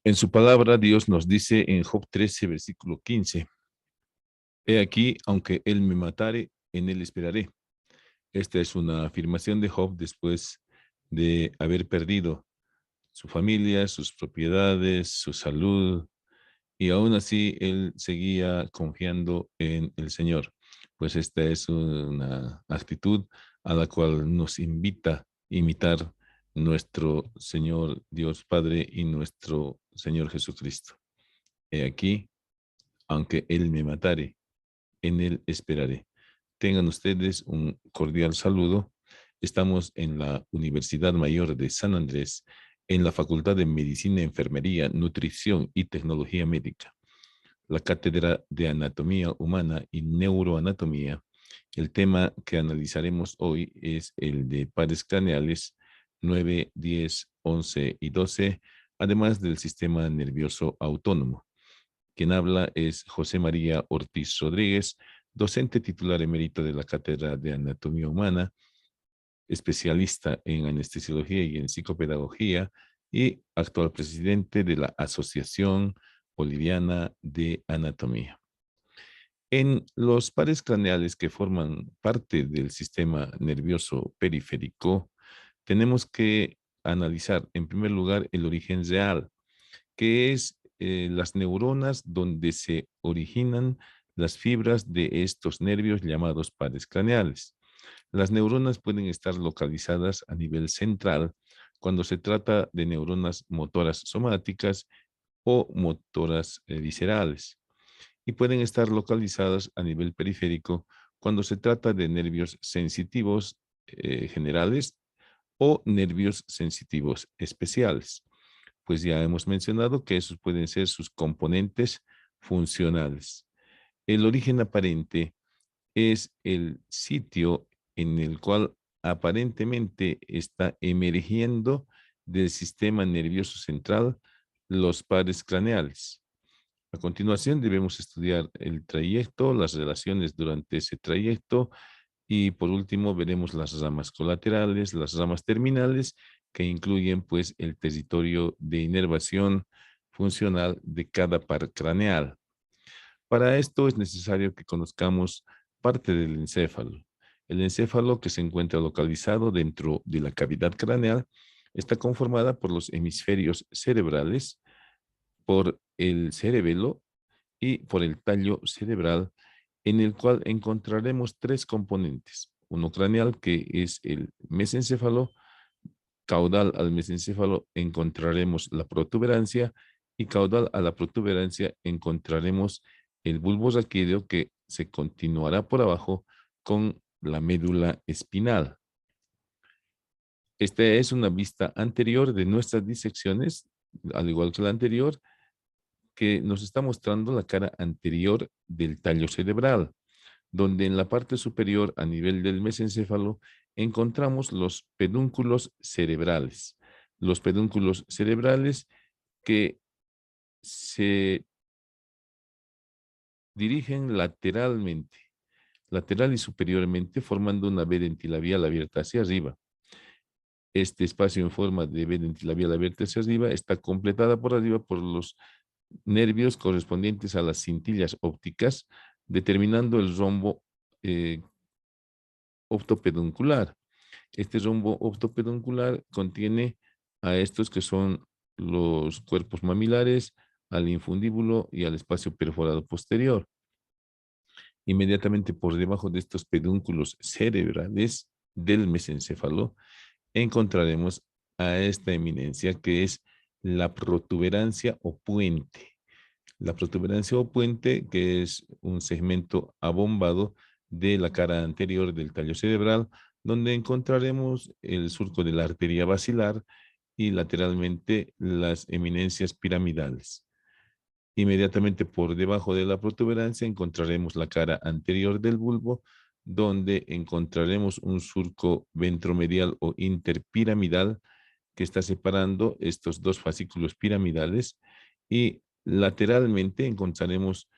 En su palabra, Dios nos dice en Job 13, versículo 15, he aquí, aunque él me matare, en él esperaré. Esta es una afirmación de Job después de haber perdido su familia, sus propiedades, su salud, y aún así él seguía confiando en el Señor. Pues esta es una actitud a la cual nos invita a imitar nuestro Señor Dios Padre y nuestro Señor Jesucristo. He aquí, aunque Él me matare, en Él esperaré. Tengan ustedes un cordial saludo. Estamos en la Universidad Mayor de San Andrés, en la Facultad de Medicina, Enfermería, Nutrición y Tecnología Médica, la Cátedra de Anatomía Humana y Neuroanatomía. El tema que analizaremos hoy es el de pares craneales 9, 10, 11 y 12, además del sistema nervioso autónomo. Quien habla es José María Ortiz Rodríguez, docente titular emérito de la Cátedra de Anatomía Humana, especialista en anestesiología y en psicopedagogía y actual presidente de la Asociación Boliviana de Anatomía. En los pares craneales que forman parte del sistema nervioso periférico, tenemos que analizar en primer lugar el origen real, que es las neuronas donde se originan las fibras de estos nervios llamados pares craneales. Las neuronas pueden estar localizadas a nivel central cuando se trata de neuronas motoras somáticas o motoras viscerales, y pueden estar localizadas a nivel periférico cuando se trata de nervios sensitivos generales o nervios sensitivos especiales. Pues ya hemos mencionado que esos pueden ser sus componentes funcionales. El origen aparente es el sitio en el cual aparentemente está emergiendo del sistema nervioso central los pares craneales. A continuación debemos estudiar el trayecto, las relaciones durante ese trayecto y por último veremos las ramas colaterales, las ramas terminales que incluyen pues el territorio de inervación funcional de cada par craneal. Para esto es necesario que conozcamos parte del encéfalo. El encéfalo, que se encuentra localizado dentro de la cavidad craneal, está conformada por los hemisferios cerebrales, por el cerebelo y por el tallo cerebral, en el cual encontraremos tres componentes. Uno craneal, que es el mesencéfalo; caudal al mesencéfalo encontraremos la protuberancia, y caudal a la protuberancia encontraremos el bulbo raquídeo, que se continuará por abajo con la médula espinal. Esta es una vista anterior de nuestras disecciones, al igual que la anterior, que nos está mostrando la cara anterior del tallo cerebral, donde en la parte superior, a nivel del mesencéfalo, encontramos los pedúnculos cerebrales. Los pedúnculos cerebrales que se dirigen lateralmente, lateral y superiormente, formando una vena dentilabial abierta hacia arriba. Este espacio en forma de vena dentilabial abierta hacia arriba está completada por arriba por los nervios correspondientes a las cintillas ópticas, determinando el rombo eh, optopeduncular. Este rombo optopeduncular contiene a estos que son los cuerpos mamilares, al infundíbulo y al espacio perforado posterior. Inmediatamente por debajo de estos pedúnculos cerebrales del mesencéfalo encontraremos a esta eminencia, que es la protuberancia o puente. La protuberancia o puente, que es un segmento abombado de la cara anterior del tallo cerebral, donde encontraremos el surco de la arteria basilar y lateralmente las eminencias piramidales. Inmediatamente por debajo de la protuberancia encontraremos la cara anterior del bulbo, donde encontraremos un surco ventromedial o interpiramidal que está separando estos dos fascículos piramidales, y lateralmente encontraremos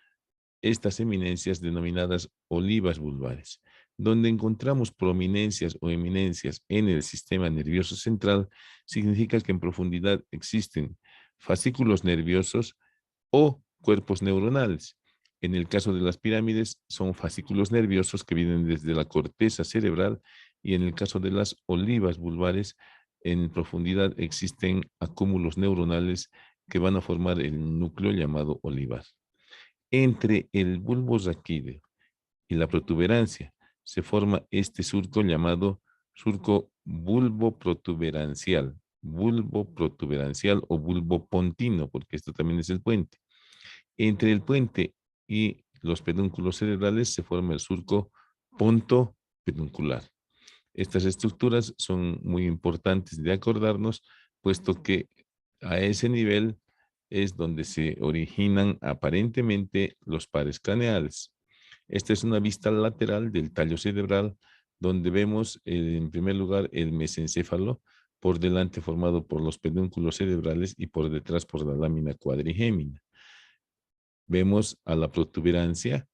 estas eminencias denominadas olivas vulvares. Donde encontramos prominencias o eminencias en el sistema nervioso central, significa que en profundidad existen fascículos nerviosos o cuerpos neuronales. En el caso de las pirámides, son fascículos nerviosos que vienen desde la corteza cerebral, y en el caso de las olivas vulvares, en profundidad existen acúmulos neuronales que van a formar el núcleo llamado olivar. Entre el bulbo raquídeo y la protuberancia se forma este surco llamado surco bulbo protuberancial o bulbo pontino, porque esto también es el puente. Entre el puente y los pedúnculos cerebrales se forma el surco ponto peduncular. Estas estructuras son muy importantes de acordarnos, puesto que a ese nivel es donde se originan aparentemente los pares craneales. Esta es una vista lateral del tallo cerebral, donde vemos en primer lugar el mesencéfalo, por delante formado por los pedúnculos cerebrales y por detrás por la lámina cuadrigémina. Vemos a la protuberancia,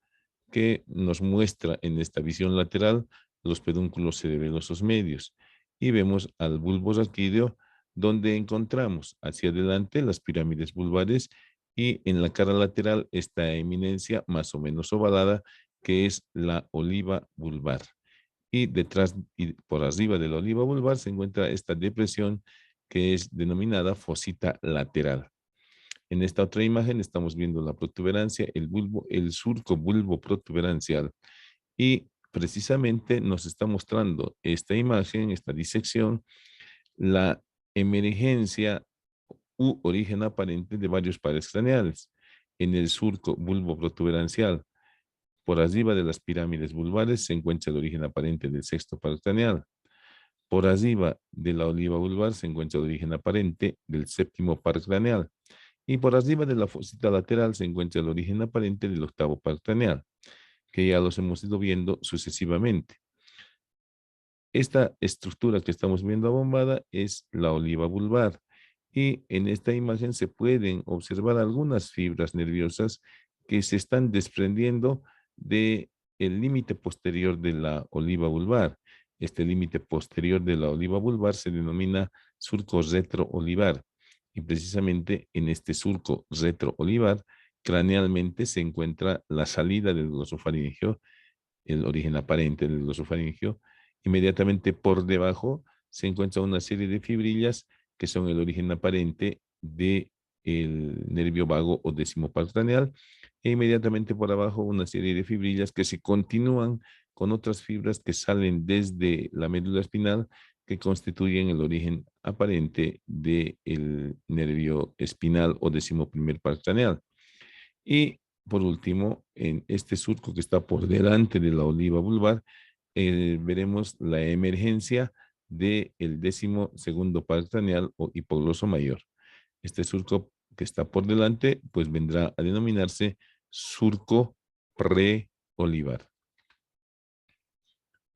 que nos muestra en esta visión lateral los pedúnculos cerebelosos medios, y vemos al bulbo raquídeo, donde encontramos hacia adelante las pirámides vulvares y en la cara lateral esta eminencia más o menos ovalada que es la oliva vulvar. Y detrás y por arriba de la oliva vulvar se encuentra esta depresión que es denominada fosita lateral. En esta otra imagen estamos viendo la protuberancia, el bulbo, el surco bulbo protuberancial, y precisamente nos está mostrando esta imagen, esta disección, la emergencia u origen aparente de varios pares craneales. En el surco bulbo protuberancial, por arriba de las pirámides vulvares, se encuentra el origen aparente del sexto par craneal. Por arriba de la oliva vulvar se encuentra el origen aparente del séptimo par craneal. Y por arriba de la fosita lateral se encuentra el origen aparente del octavo par craneal, que ya los hemos ido viendo sucesivamente. Esta estructura que estamos viendo abombada es la oliva vulvar, y en esta imagen se pueden observar algunas fibras nerviosas que se están desprendiendo de el límite posterior de la oliva vulvar. Este límite posterior de la oliva vulvar se denomina surco retroolivar, y precisamente en este surco retroolivar cranealmente se encuentra la salida del glosofaringeo, el origen aparente del glosofaringeo. Inmediatamente por debajo se encuentra una serie de fibrillas que son el origen aparente del nervio vago o décimo par craneal, e inmediatamente por abajo una serie de fibrillas que se continúan con otras fibras que salen desde la médula espinal, que constituyen el origen aparente del nervio espinal o décimo primer par craneal. Y por último, en este surco que está por delante de la oliva vulvar, veremos la emergencia del décimo segundo par craneal o hipogloso mayor. Este surco que está por delante, pues vendrá a denominarse surco preolivar.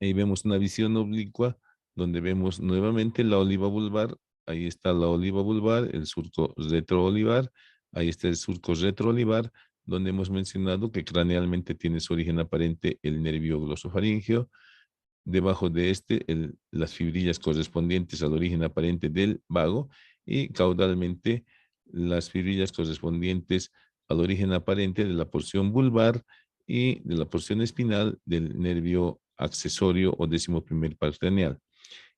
Ahí vemos una visión oblicua donde vemos nuevamente la oliva vulvar. Ahí está la oliva vulvar, el surco retroolivar. Ahí está el surco retroolivar, donde hemos mencionado que cranealmente tiene su origen aparente el nervio glosofaríngeo. Debajo de este, las fibrillas correspondientes al origen aparente del vago, y caudalmente las fibrillas correspondientes al origen aparente de la porción vulvar y de la porción espinal del nervio accesorio o décimo primer par craneal.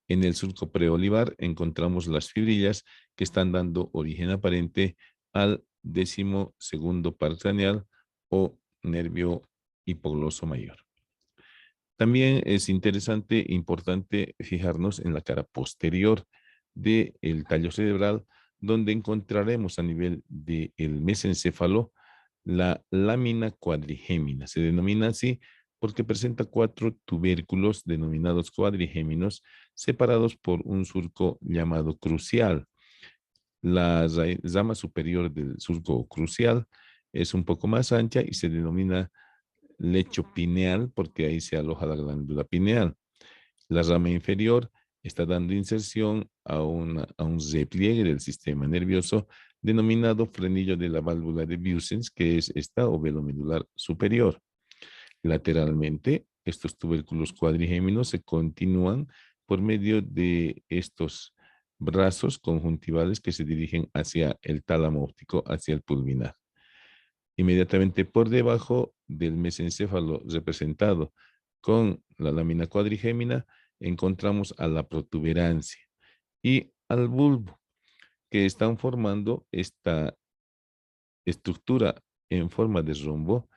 En el surco preolivar encontramos las fibrillas que están dando origen aparente al décimo segundo par craneal o nervio hipogloso mayor. También es interesante e importante fijarnos en la cara posterior del tallo cerebral, donde encontraremos a nivel del mesencéfalo la lámina cuadrigémina. Se denomina así porque presenta 4 tubérculos denominados cuadrigéminos, separados por un surco llamado crucial. La rama superior del surco crucial es un poco más ancha y se denomina lecho pineal porque ahí se aloja la glándula pineal. La rama inferior está dando inserción a un repliegue del sistema nervioso denominado frenillo de la válvula de Busens, que es esta o velo medular superior. Lateralmente, estos tubérculos cuadrigéminos se continúan por medio de estos brazos conjuntivales que se dirigen hacia el tálamo óptico, hacia el pulvinar. Inmediatamente por debajo del mesencéfalo representado con la lámina cuadrigémina, encontramos a la protuberancia y al bulbo, que están formando esta estructura en forma de rombo,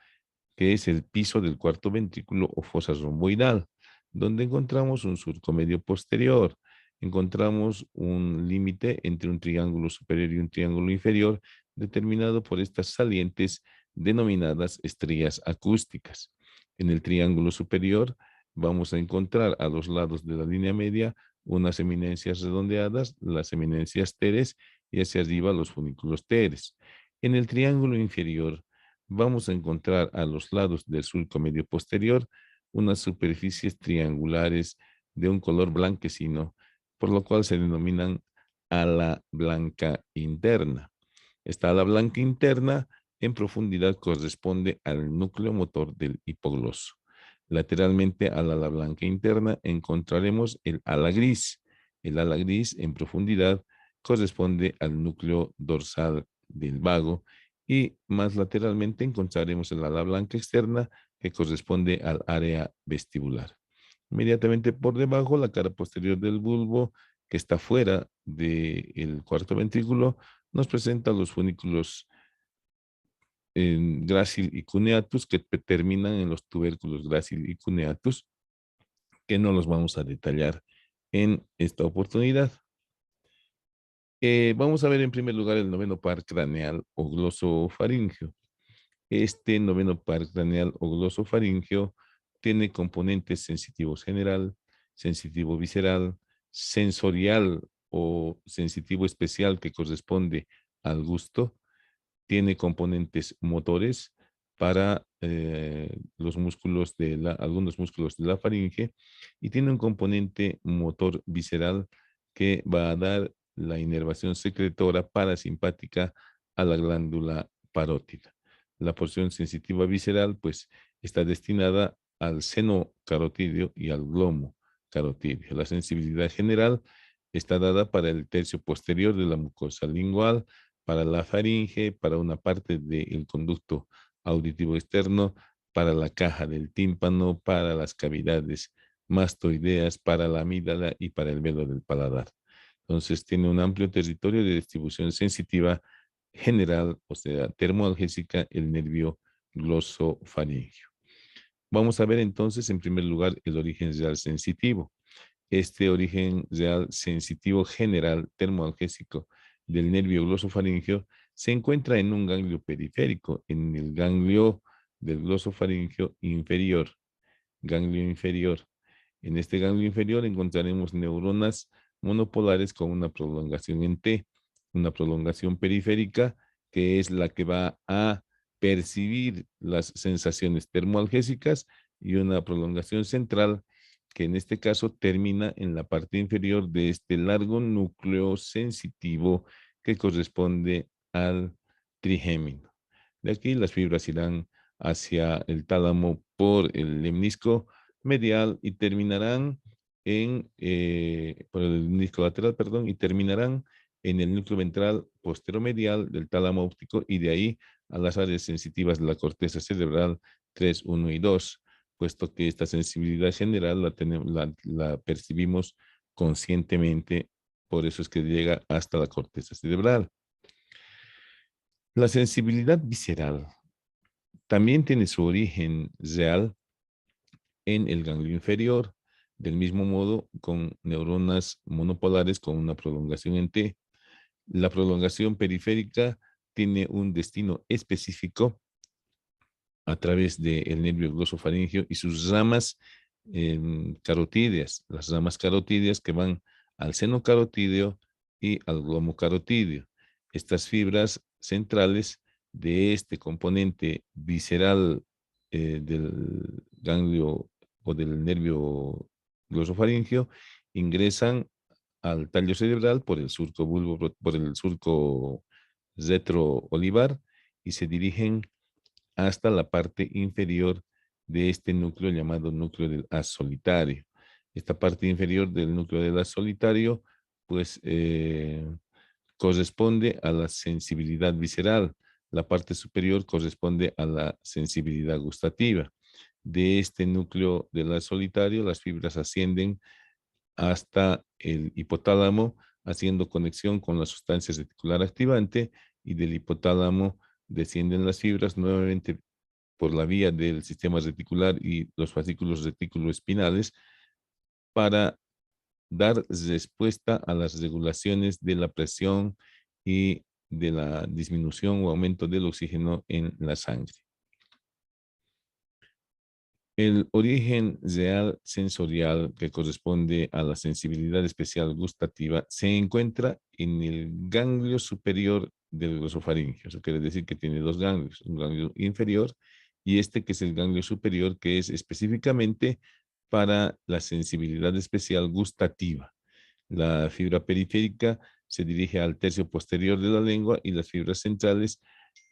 que es el piso del cuarto ventrículo o fosa romboidal, donde encontramos un surco medio posterior, encontramos un límite entre un triángulo superior y un triángulo inferior, determinado por estas salientes denominadas estrellas acústicas. En el triángulo superior vamos a encontrar a los lados de la línea media unas eminencias redondeadas, las eminencias teres, y hacia arriba los funículos teres. En el triángulo inferior vamos a encontrar a los lados del surco medio posterior unas superficies triangulares de un color blanquecino, por lo cual se denominan ala blanca interna. Esta ala blanca interna en profundidad corresponde al núcleo motor del hipogloso. Lateralmente a la ala blanca interna encontraremos el ala gris. El ala gris en profundidad corresponde al núcleo dorsal del vago, y más lateralmente encontraremos el ala blanca externa que corresponde al área vestibular. Inmediatamente por debajo, la cara posterior del bulbo, que está fuera del cuarto ventrículo, nos presenta los funículos grácil y cuneatus, que terminan en los tubérculos grácil y cuneatus, que no los vamos a detallar en esta oportunidad. Vamos a ver en primer lugar el noveno par craneal o glosofaríngeo. Este noveno par craneal o glosofaríngeo tiene componentes sensitivos general, sensitivo visceral, sensorial o sensitivo especial, que corresponde al gusto. Tiene componentes motores para los músculos algunos músculos de la faringe, y tiene un componente motor visceral que va a dar la inervación secretora parasimpática a la glándula parótida. La porción sensitiva visceral, pues, está destinada al seno carotídeo y al glomo carotídeo. La sensibilidad general está dada para el tercio posterior de la mucosa lingual, para la faringe, para una parte del conducto auditivo externo, para la caja del tímpano, para las cavidades mastoideas, para la amígdala y para el velo del paladar. Entonces tiene un amplio territorio de distribución sensitiva general, o sea, termoalgésica, el nervio glosofaríngeo. Vamos a ver entonces en primer lugar el origen real sensitivo. Este origen real sensitivo general termoalgésico del nervio glosofaríngeo se encuentra en un ganglio periférico, en el ganglio del glosofaríngeo inferior, ganglio inferior. En este ganglio inferior encontraremos neuronas monopolares con una prolongación en T, una prolongación periférica, que es la que va a percibir las sensaciones termoalgésicas, y una prolongación central, que en este caso termina en la parte inferior de este largo núcleo sensitivo que corresponde al trigémino. De aquí las fibras irán hacia el tálamo por el lemnisco medial y terminarán por el lemnisco lateral, perdón, y terminarán en el núcleo ventral posteromedial del tálamo óptico, y de ahí a las áreas sensitivas de la corteza cerebral 3, 1 y 2, puesto que esta sensibilidad general la percibimos conscientemente, por eso es que llega hasta la corteza cerebral. La sensibilidad visceral también tiene su origen real en el ganglio inferior, del mismo modo con neuronas monopolares con una prolongación en T. La prolongación periférica tiene un destino específico a través del nervio glosofaríngeo y sus ramas carotídeas, las ramas carotídeas que van al seno carotídeo y al glomo carotídeo. Estas fibras centrales de este componente visceral del ganglio o del nervio glosofaríngeo ingresan al tallo cerebral por el surco bulbo, por el surco retroolivar, y se dirigen hasta la parte inferior de este núcleo llamado núcleo del haz solitario. Esta parte inferior del núcleo del haz solitario pues corresponde a la sensibilidad visceral. La parte superior corresponde a la sensibilidad gustativa. De este núcleo de la solitario, las fibras ascienden hasta el hipotálamo, haciendo conexión con la sustancia reticular activante, y del hipotálamo descienden las fibras nuevamente por la vía del sistema reticular y los fascículos reticuloespinales para dar respuesta a las regulaciones de la presión y de la disminución o aumento del oxígeno en la sangre. El origen real sensorial, que corresponde a la sensibilidad especial gustativa, se encuentra en el ganglio superior del glosofaringio. Eso quiere decir que tiene dos ganglios, un ganglio inferior y este que es el ganglio superior, que es específicamente para la sensibilidad especial gustativa. La fibra periférica se dirige al tercio posterior de la lengua y las fibras centrales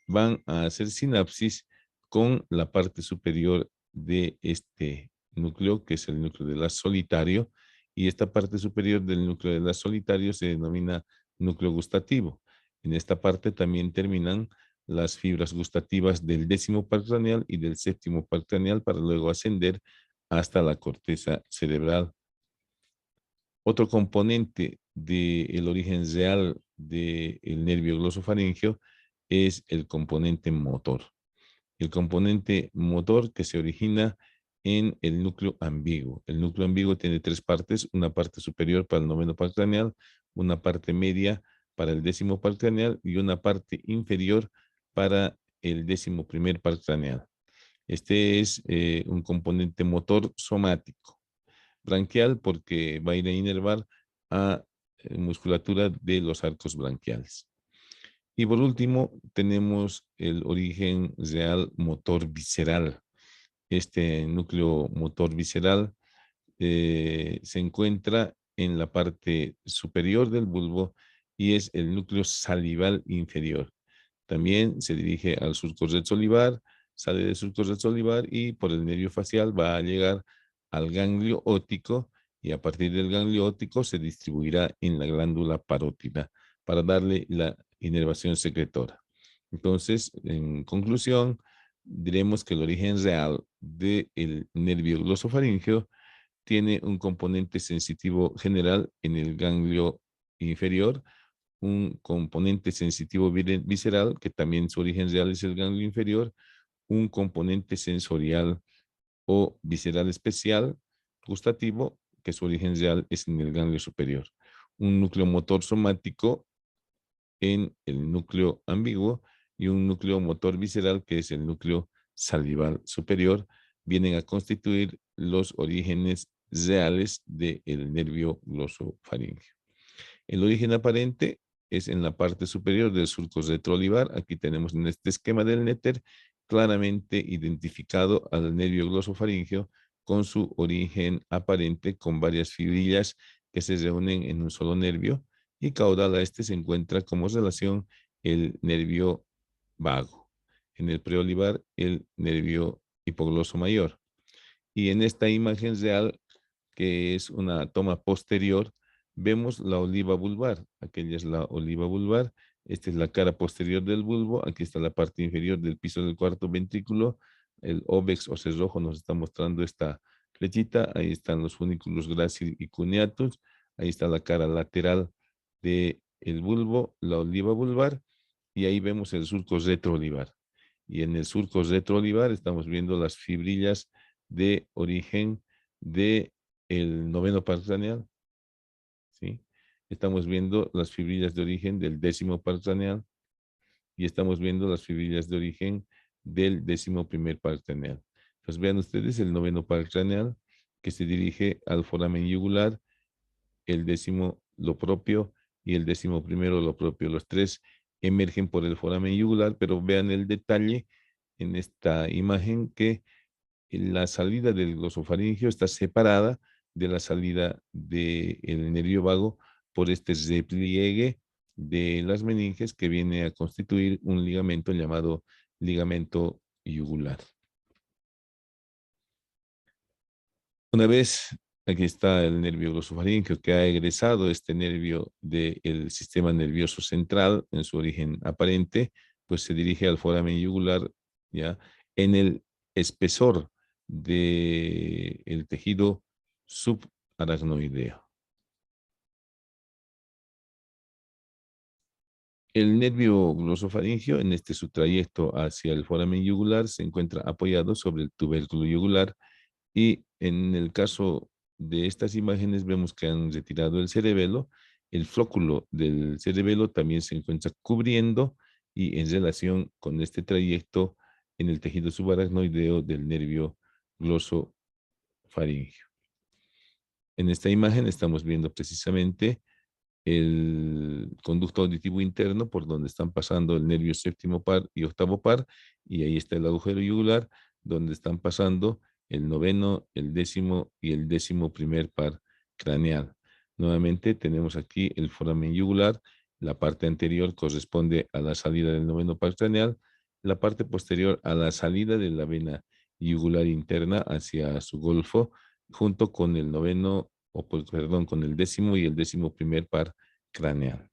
van a hacer sinapsis con la parte superior de este núcleo, que es el núcleo de la solitario, y esta parte superior del núcleo de la solitario se denomina núcleo gustativo. En esta parte también terminan las fibras gustativas del décimo par craneal y del séptimo par craneal para luego ascender hasta la corteza cerebral. Otro componente del origen real del nervio glosofaringeo es el componente motor. El componente motor que se origina en el núcleo ambiguo. El núcleo ambiguo tiene tres partes: una parte superior para el noveno par craneal, una parte media para el décimo par craneal y una parte inferior para el décimo primer par craneal. Este es un componente motor somático. Branquial porque va a ir a inervar a musculatura de los arcos branquiales. Y por último, tenemos el origen real motor visceral. Este núcleo motor visceral se encuentra en la parte superior del bulbo y es el núcleo salival inferior. También se dirige al surco redsolivar, sale del surco redsolivar y por el nervio facial va a llegar al ganglio óptico, y a partir del ganglio óptico se distribuirá en la glándula parótida para darle la inervación secretora. Entonces, en conclusión, diremos que el origen real del nervio glosofaríngeo tiene un componente sensitivo general en el ganglio inferior, un componente sensitivo visceral, que también su origen real es el ganglio inferior, un componente sensorial o visceral especial gustativo, que su origen real es en el ganglio superior, un núcleo motor somático en el núcleo ambiguo y un núcleo motor visceral, que es el núcleo salival superior, vienen a constituir los orígenes reales del nervio glosofaríngeo. El origen aparente es en la parte superior del surco retroolivar. Aquí tenemos en este esquema del néter claramente identificado al nervio glosofaríngeo con su origen aparente, con varias fibrillas que se reúnen en un solo nervio, y caudal a este se encuentra como relación el nervio vago. En el preolivar, el nervio hipogloso mayor. Y en esta imagen real, que es una toma posterior, vemos la oliva vulvar. Aquella es la oliva vulvar. Esta es la cara posterior del bulbo. Aquí está la parte inferior del piso del cuarto ventrículo. El óbex o cerrojo nos está mostrando esta flechita. Ahí están los funículos grácil y cuneatus. Ahí está la cara lateral del bulbo, la oliva vulvar. Y ahí vemos el surco retroolivar. Y en el surco retroolivar estamos viendo las fibrillas de origen de el noveno par craneal, ¿sí? Estamos viendo las fibrillas de origen del décimo par craneal y estamos viendo las fibrillas de origen del décimo primer par craneal. Entonces vean ustedes el noveno par craneal, que se dirige al foramen yugular, el décimo lo propio y el décimo primero lo propio. Los tres emergen por el foramen yugular, pero vean el detalle en esta imagen que la salida del glosofaringio está separada de la salida del nervio vago por este repliegue de las meninges, que viene a constituir un ligamento llamado ligamento yugular. Una vez Aquí está el nervio glosofaríngeo que ha egresado este nervio del sistema nervioso central en su origen aparente, pues se dirige al foramen yugular, ¿ya? En el espesor del tejido subaracnoideo. El nervio glosofaríngeo, en su trayecto hacia el foramen yugular, se encuentra apoyado sobre el tubérculo yugular y en el caso de estas imágenes vemos que han retirado el cerebelo. El flóculo del cerebelo también se encuentra cubriendo y en relación con este trayecto en el tejido subaracnoideo del nervio glosofaríngeo. En esta imagen estamos viendo precisamente el conducto auditivo interno por donde están pasando el nervio séptimo par y octavo par, y ahí está el agujero yugular donde están pasando el noveno, el décimo y el décimo primer par craneal. Nuevamente tenemos aquí el foramen yugular, la parte anterior corresponde a la salida del noveno par craneal, la parte posterior a la salida de la vena yugular interna hacia su golfo, junto con el noveno, perdón, con el décimo y el décimo primer par craneal.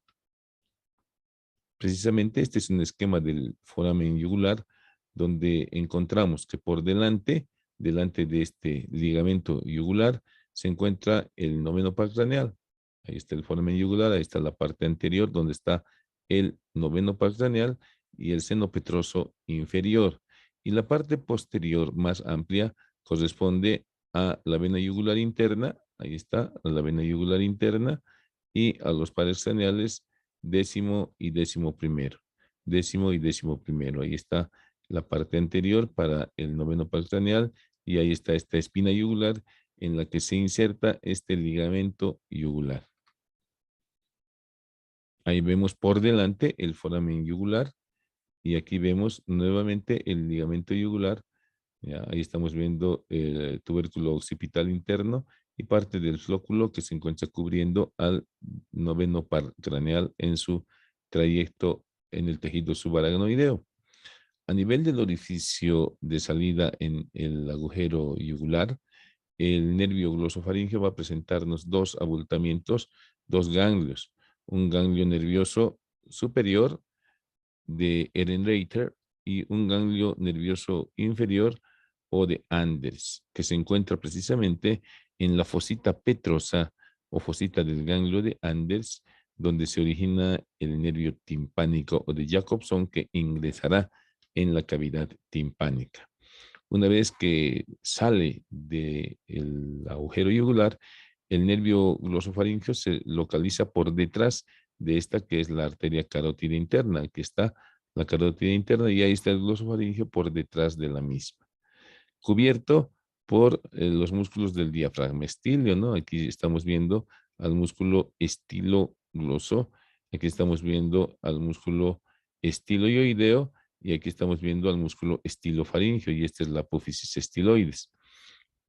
Precisamente este es un esquema del foramen yugular donde encontramos que por delante de este ligamento yugular, se encuentra el noveno par craneal. Ahí está el foramen yugular, ahí está la parte anterior donde está el noveno par craneal y el seno petroso inferior. Y la parte posterior más amplia corresponde a la vena yugular interna, ahí está, a la vena yugular interna y a los pares craneales décimo y décimo primero. Décimo y décimo primero. Ahí está la parte anterior para el noveno par craneal y ahí está esta espina yugular en la que se inserta este ligamento yugular. Ahí vemos por delante el foramen yugular y aquí vemos nuevamente el ligamento yugular. Ya, ahí estamos viendo el tubérculo occipital interno y parte del flóculo que se encuentra cubriendo al noveno par craneal en su trayecto en el tejido subaracnoideo. A nivel del orificio de salida en el agujero yugular, el nervio glosofaríngeo va a presentarnos dos abultamientos, dos ganglios. Un ganglio nervioso superior de Ehrenreiter y un ganglio nervioso inferior o de Anders, que se encuentra precisamente en la fosita petrosa o fosita del ganglio de Anders, donde se origina el nervio timpánico o de Jacobson que ingresará en la cavidad timpánica. Una vez que sale del agujero yugular, el nervio glosofaríngeo se localiza por detrás de esta que es la arteria carótida interna. Aquí está la carótida interna y ahí está el glosofaríngeo por detrás de la misma. Cubierto por los músculos del diafragma estilio, ¿no? Aquí estamos viendo al músculo estilogloso, aquí estamos viendo al músculo estiloioideo y aquí estamos viendo al músculo estilofaríngeo y esta es la apófisis estiloides.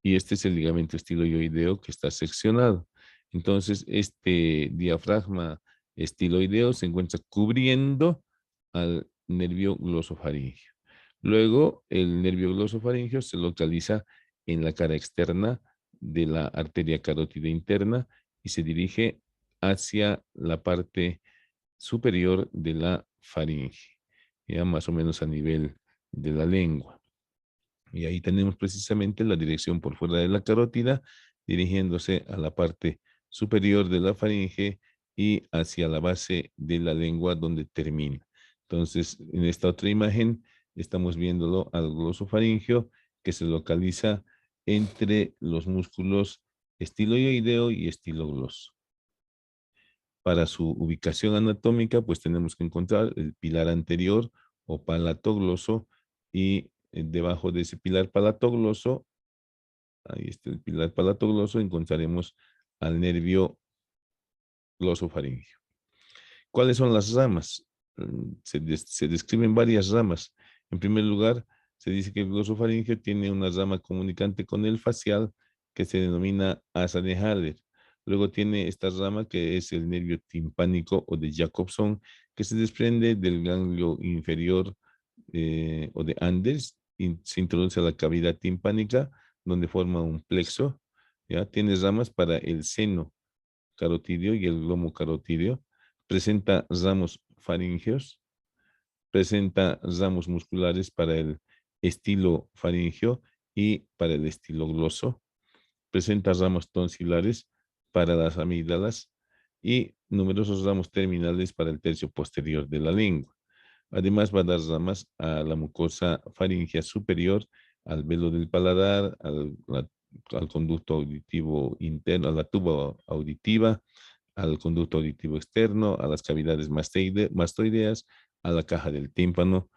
Y este es el ligamento estiloioideo que está seccionado. Entonces, este diafragma estiloideo se encuentra cubriendo al nervio glosofaríngeo. Luego, el nervio glosofaríngeo se localiza en la cara externa de la arteria carótida interna y se dirige hacia la parte superior de la faringe, ya más o menos a nivel de la lengua. Y ahí tenemos precisamente la dirección por fuera de la carótida, dirigiéndose a la parte superior de la faringe y hacia la base de la lengua donde termina. Entonces, en esta otra imagen estamos viéndolo al glosofaringeo que se localiza entre los músculos estiloioideo y estilogloso. Para su ubicación anatómica, pues tenemos que encontrar el pilar anterior o palatogloso y debajo de ese pilar palatogloso, ahí está el pilar palatogloso, encontraremos al nervio glosofaríngeo. ¿Cuáles son las ramas? Se describen varias ramas. En primer lugar, se dice que el glosofaríngeo tiene una rama comunicante con el facial que se denomina asa de Haller. Luego tiene esta rama que es el nervio timpánico o de Jacobson, que se desprende del ganglio inferior o de Anders y se introduce a la cavidad timpánica, donde forma un plexo. ¿ya? Tiene ramas para el seno carotídeo y el glomo carotídeo. Presenta ramos faríngeos. Presenta ramos musculares para el estilo faríngeo y para el estilo gloso. Presenta ramos tonsilares para las amígdalas y numerosos ramos terminales para el tercio posterior de la lengua. Además, va a dar ramas a la mucosa faríngea superior, al velo del paladar, al conducto auditivo interno, a la tuba auditiva, al conducto auditivo externo, a las cavidades mastoideas, a la caja del tímpano,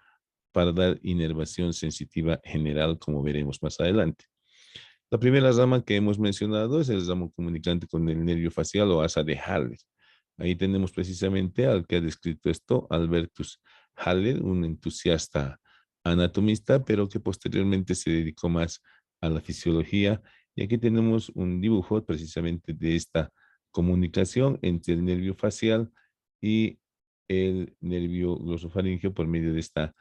para dar inervación sensitiva general, como veremos más adelante. La primera rama que hemos mencionado es el ramo comunicante con el nervio facial o asa de Haller. Ahí tenemos precisamente al que ha descrito esto, Albertus Haller, un entusiasta anatomista, pero que posteriormente se dedicó más a la fisiología. Y aquí tenemos un dibujo precisamente de esta comunicación entre el nervio facial y el nervio glosofaríngeo por medio de esta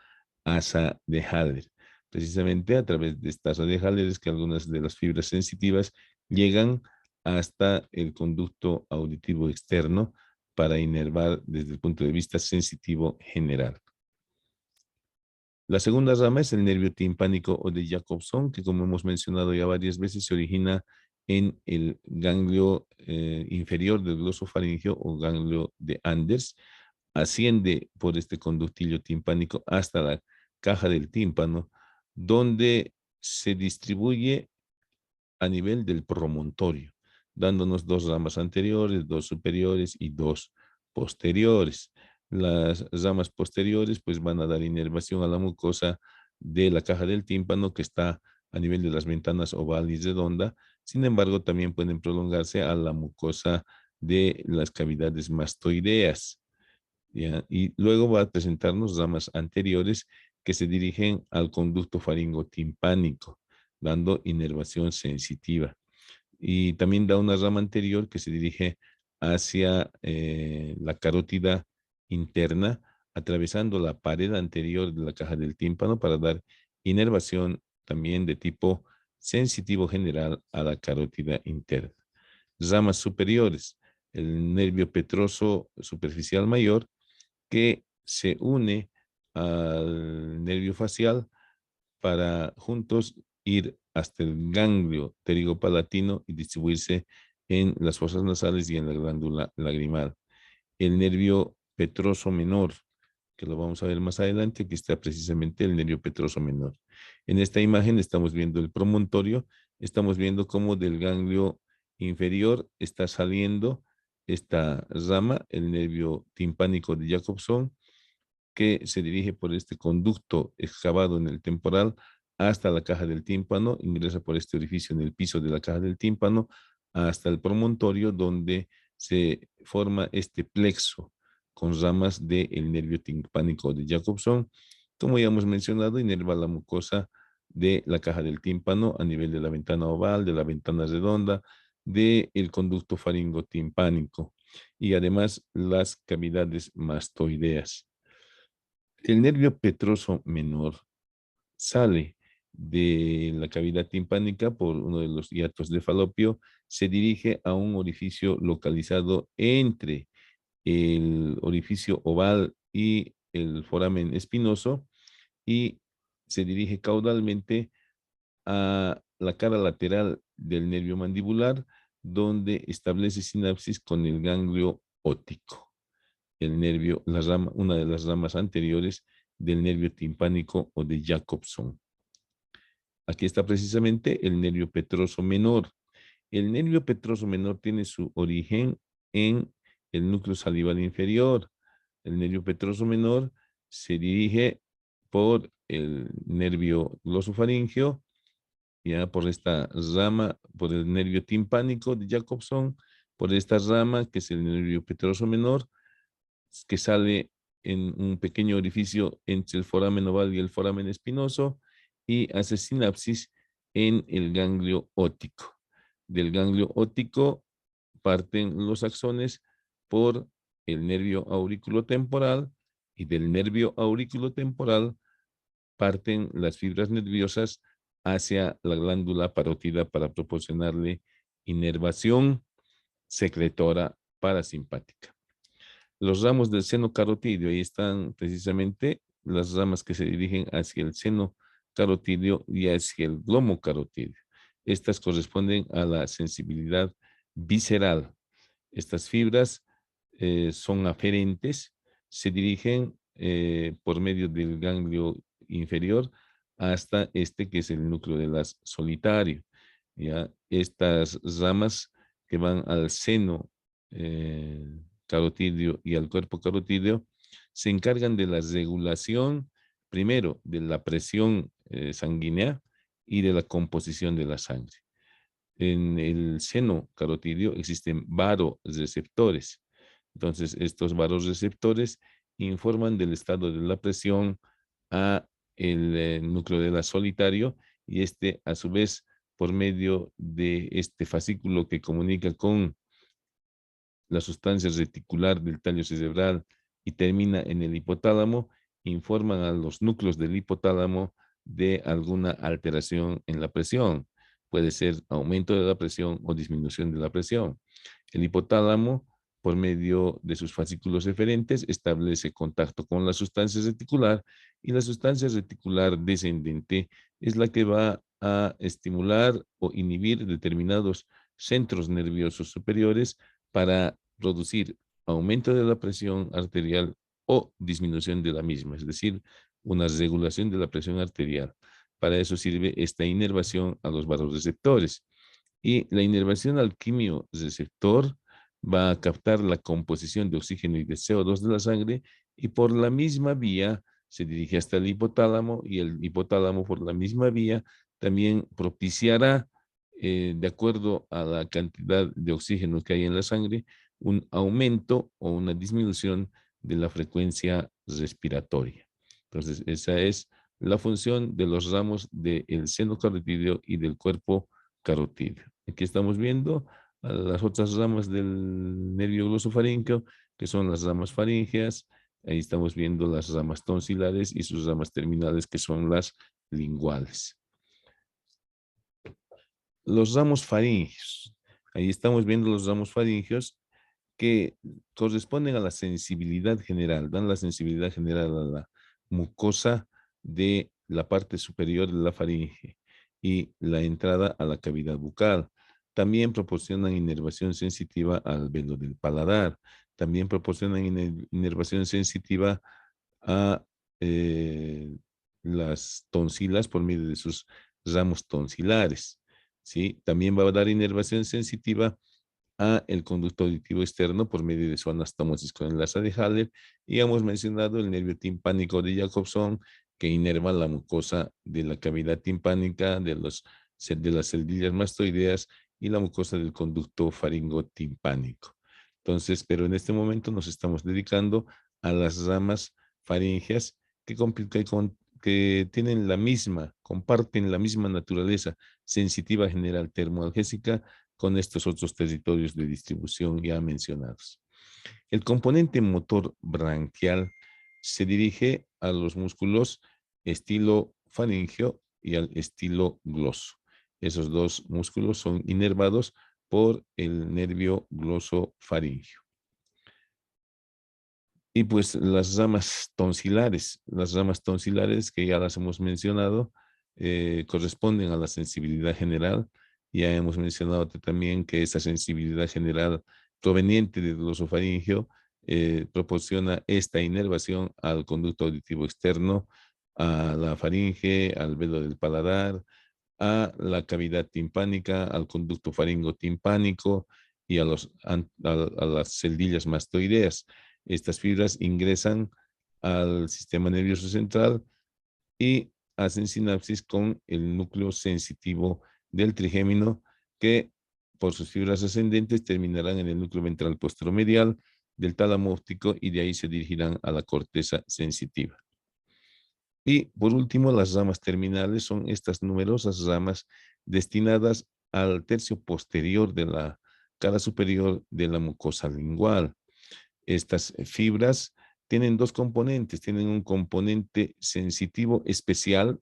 asa de Haller. Precisamente a través de esta asa de Haller es que algunas de las fibras sensitivas llegan hasta el conducto auditivo externo para inervar desde el punto de vista sensitivo general. La segunda rama es el nervio timpánico o de Jacobson, que como hemos mencionado ya varias veces, se origina en el ganglio inferior del glosofaringeo o ganglio de Anders, asciende por este conductillo timpánico hasta la caja del tímpano, donde se distribuye a nivel del promontorio, dándonos dos ramas anteriores, dos superiores y dos posteriores. Las ramas posteriores pues van a dar inervación a la mucosa de la caja del tímpano que está a nivel de las ventanas oval y redonda. Sin embargo, también pueden prolongarse a la mucosa de las cavidades mastoideas. ¿Ya? Y luego va a presentarnos ramas anteriores que se dirigen al conducto faringotimpánico, dando inervación sensitiva. Y también da una rama anterior que se dirige hacia la carótida interna, atravesando la pared anterior de la caja del tímpano para dar inervación también de tipo sensitivo general a la carótida interna. Ramas superiores, el nervio petroso superficial mayor, que se une al nervio facial para juntos ir hasta el ganglio pterigopalatino y distribuirse en las fosas nasales y en la glándula lagrimal. El nervio petroso menor, que lo vamos a ver más adelante, aquí está precisamente el nervio petroso menor. En esta imagen estamos viendo el promontorio, estamos viendo cómo del ganglio inferior está saliendo esta rama, el nervio timpánico de Jacobson, que se dirige por este conducto excavado en el temporal hasta la caja del tímpano, ingresa por este orificio en el piso de la caja del tímpano hasta el promontorio donde se forma este plexo con ramas del nervio timpánico de Jacobson. Como ya hemos mencionado, inerva la mucosa de la caja del tímpano a nivel de la ventana oval, de la ventana redonda, del conducto faringotimpánico y además las cavidades mastoideas. El nervio petroso menor sale de la cavidad timpánica por uno de los hiatos de Falopio, se dirige a un orificio localizado entre el orificio oval y el foramen espinoso y se dirige caudalmente a la cara lateral del nervio mandibular, donde establece sinapsis con el ganglio óptico, el nervio, una de las ramas anteriores del nervio timpánico o de Jacobson. Aquí está precisamente el nervio petroso menor. El nervio petroso menor tiene su origen en el núcleo salival inferior. El nervio petroso menor se dirige por el nervio glosofaríngeo, ya por esta rama, por el nervio timpánico de Jacobson, por esta rama que es el nervio petroso menor, que sale en un pequeño orificio entre el foramen oval y el foramen espinoso y hace sinapsis en el ganglio óptico. Del ganglio óptico parten los axones por el nervio auriculotemporal y del nervio auriculotemporal parten las fibras nerviosas hacia la glándula parótida para proporcionarle inervación secretora parasimpática. Los ramos del seno carotidio, ahí están precisamente las ramas que se dirigen hacia el seno carotidio y hacia el glomo carotidio. Estas corresponden a la sensibilidad visceral. Estas fibras son aferentes, se dirigen por medio del ganglio inferior hasta este que es el núcleo de las solitario. ¿Ya? Estas ramas que van al seno carotidio y al cuerpo carotidio se encargan de la regulación, primero, de la presión sanguínea y de la composición de la sangre. En el seno carotidio existen varoreceptores. Entonces, estos varoreceptores informan del estado de la presión a el núcleo de la solitario y este, a su vez, por medio de este fascículo que comunica con la sustancia reticular del tallo cerebral y termina en el hipotálamo, informan a los núcleos del hipotálamo de alguna alteración en la presión. Puede ser aumento de la presión o disminución de la presión. El hipotálamo, por medio de sus fascículos eferentes, establece contacto con la sustancia reticular y la sustancia reticular descendente es la que va a estimular o inhibir determinados centros nerviosos superiores para producir aumento de la presión arterial o disminución de la misma, es decir, una regulación de la presión arterial. Para eso sirve esta inervación a los vasoreceptores. Y la inervación al quimioreceptor va a captar la composición de oxígeno y de CO2 de la sangre y por la misma vía se dirige hasta el hipotálamo y el hipotálamo por la misma vía también propiciará, de acuerdo a la cantidad de oxígeno que hay en la sangre, un aumento o una disminución de la frecuencia respiratoria. Entonces, esa es la función de los ramos del seno carotidio y del cuerpo carotidio. Aquí estamos viendo a las otras ramas del nervio glosofaríngeo, que son las ramas faríngeas. Ahí estamos viendo las ramas tonsilares y sus ramas terminales, que son las linguales. Los ramos faríngeos. Ahí estamos viendo los ramos faríngeos que corresponden a la sensibilidad general, dan la sensibilidad general a la mucosa de la parte superior de la faringe y la entrada a la cavidad bucal. También proporcionan inervación sensitiva al velo del paladar. También proporcionan inervación sensitiva a las tonsilas por medio de sus ramos tonsilares. ¿Sí? También va a dar inervación sensitiva a el conducto auditivo externo por medio de su anastomosis con enlace de Haller, y hemos mencionado el nervio timpánico de Jacobson que inerva la mucosa de la cavidad timpánica de las celdillas mastoideas y la mucosa del conducto faringotimpánico. Entonces, pero en este momento nos estamos dedicando a las ramas faríngeas que tienen comparten la misma naturaleza sensitiva general termoalgésica con estos otros territorios de distribución ya mencionados. El componente motor branquial se dirige a los músculos estilo faríngeo y al estilo gloso. Esos dos músculos son inervados por el nervio glosofaríngeo. Y pues las ramas tonsilares que ya las hemos mencionado, corresponden a la sensibilidad general. Ya hemos mencionado también que esa sensibilidad general proveniente del glosofaríngeo proporciona esta inervación al conducto auditivo externo, a la faringe, al velo del paladar, a la cavidad timpánica, al conducto faringotimpánico y a las celdillas mastoideas. Estas fibras ingresan al sistema nervioso central y hacen sinapsis con el núcleo sensitivo del trigémino, que por sus fibras ascendentes terminarán en el núcleo ventral posteromedial del tálamo óptico y de ahí se dirigirán a la corteza sensitiva. Y por último, las ramas terminales son estas numerosas ramas destinadas al tercio posterior de la cara superior de la mucosa lingual. Estas fibras tienen dos componentes, tienen un componente sensitivo especial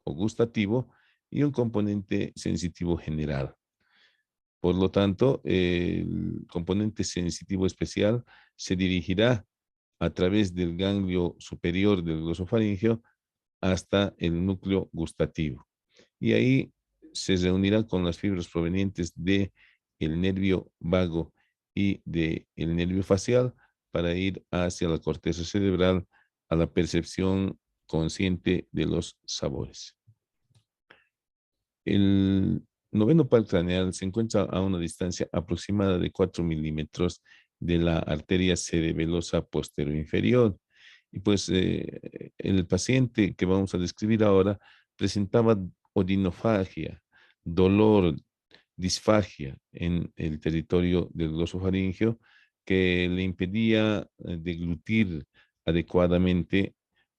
o gustativo y un componente sensitivo general. Por lo tanto, el componente sensitivo especial se dirigirá a través del ganglio superior del glosofaringeo hasta el núcleo gustativo. Y ahí se reunirá con las fibras provenientes de el nervio vago y del nervio facial para ir hacia la corteza cerebral a la percepción consciente de los sabores. El noveno par craneal se encuentra a una distancia aproximada de 4 milímetros de la arteria cerebelosa posterior-inferior. Y pues el paciente que vamos a describir ahora presentaba odinofagia, dolor, disfagia en el territorio del glosofaringeo que le impedía deglutir adecuadamente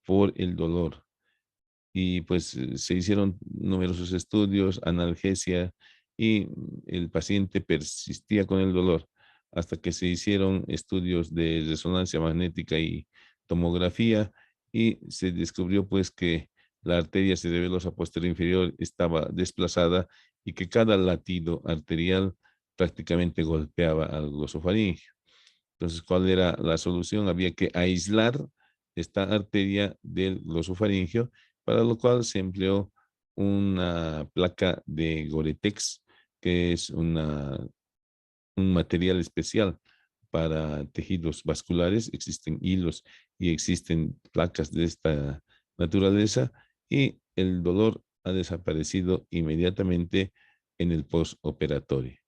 por el dolor. Y pues se hicieron numerosos estudios, analgesia, y el paciente persistía con el dolor hasta que se hicieron estudios de resonancia magnética y tomografía, y se descubrió pues que la arteria cerebelosa posterior inferior estaba desplazada y que cada latido arterial prácticamente golpeaba al glosofaringeo. Entonces, ¿cuál era la solución? Había que aislar esta arteria del glosofaringeo, para lo cual se empleó una placa de Goretex, que es un material especial para tejidos vasculares. Existen hilos y existen placas de esta naturaleza, y el dolor ha desaparecido inmediatamente en el postoperatorio.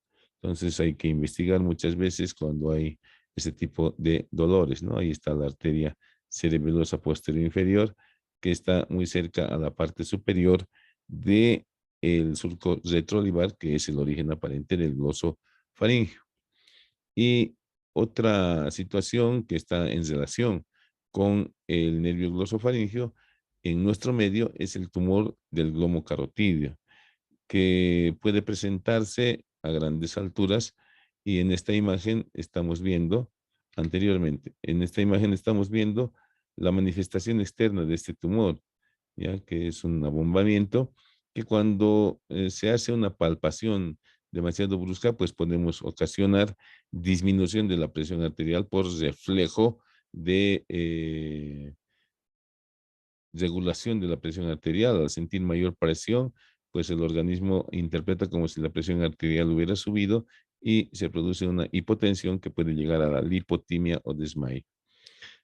Entonces hay que investigar muchas veces cuando hay ese tipo de dolores, ¿no? Ahí está la arteria cerebelosa posterior inferior, que está muy cerca a la parte superior de el surco retroolivar, que es el origen aparente del glosofaringeo. Y otra situación que está en relación con el nervio glosofaringeo en nuestro medio es el tumor del glomo carotidio, que puede presentarse a grandes alturas, y en esta imagen estamos viendo, anteriormente, en esta imagen estamos viendo la manifestación externa de este tumor, ya que es un abombamiento que cuando se hace una palpación demasiado brusca, pues podemos ocasionar disminución de la presión arterial por reflejo de regulación de la presión arterial. Al sentir mayor presión, pues el organismo interpreta como si la presión arterial hubiera subido, y se produce una hipotensión que puede llegar a la lipotimia o desmayo.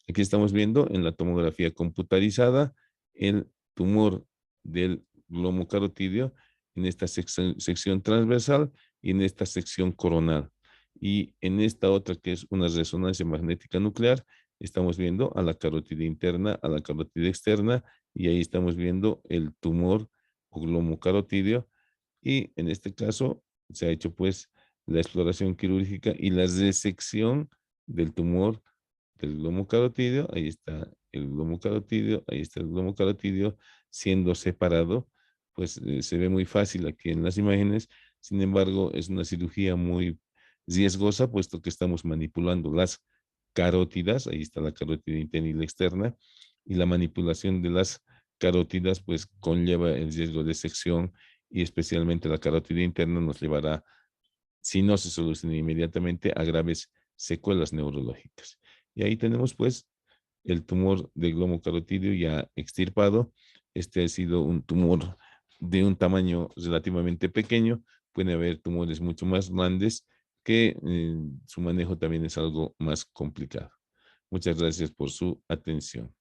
Aquí estamos viendo en la tomografía computarizada el tumor del glomo carotidio en esta sección transversal y en esta sección coronal. Y en esta otra, que es una resonancia magnética nuclear, estamos viendo a la carótida interna, a la carótida externa, y ahí estamos viendo el tumor o glomo carotidio. Y en este caso se ha hecho pues la exploración quirúrgica y la resección del tumor del glomo carotidio. Ahí está el glomo carotidio, ahí está el glomo carotidio siendo separado. Pues se ve muy fácil aquí en las imágenes. Sin embargo, es una cirugía muy riesgosa, puesto que estamos manipulando las carótidas. Ahí está la carótida interna y la externa, y la manipulación de las carótidas pues conlleva el riesgo de sección, y especialmente la carótida interna nos llevará, si no se soluciona inmediatamente, a graves secuelas neurológicas. Y ahí tenemos pues el tumor del glomo carotidio ya extirpado. Este ha sido un tumor de un tamaño relativamente pequeño. Puede haber tumores mucho más grandes que su manejo también es algo más complicado. Muchas gracias por su atención.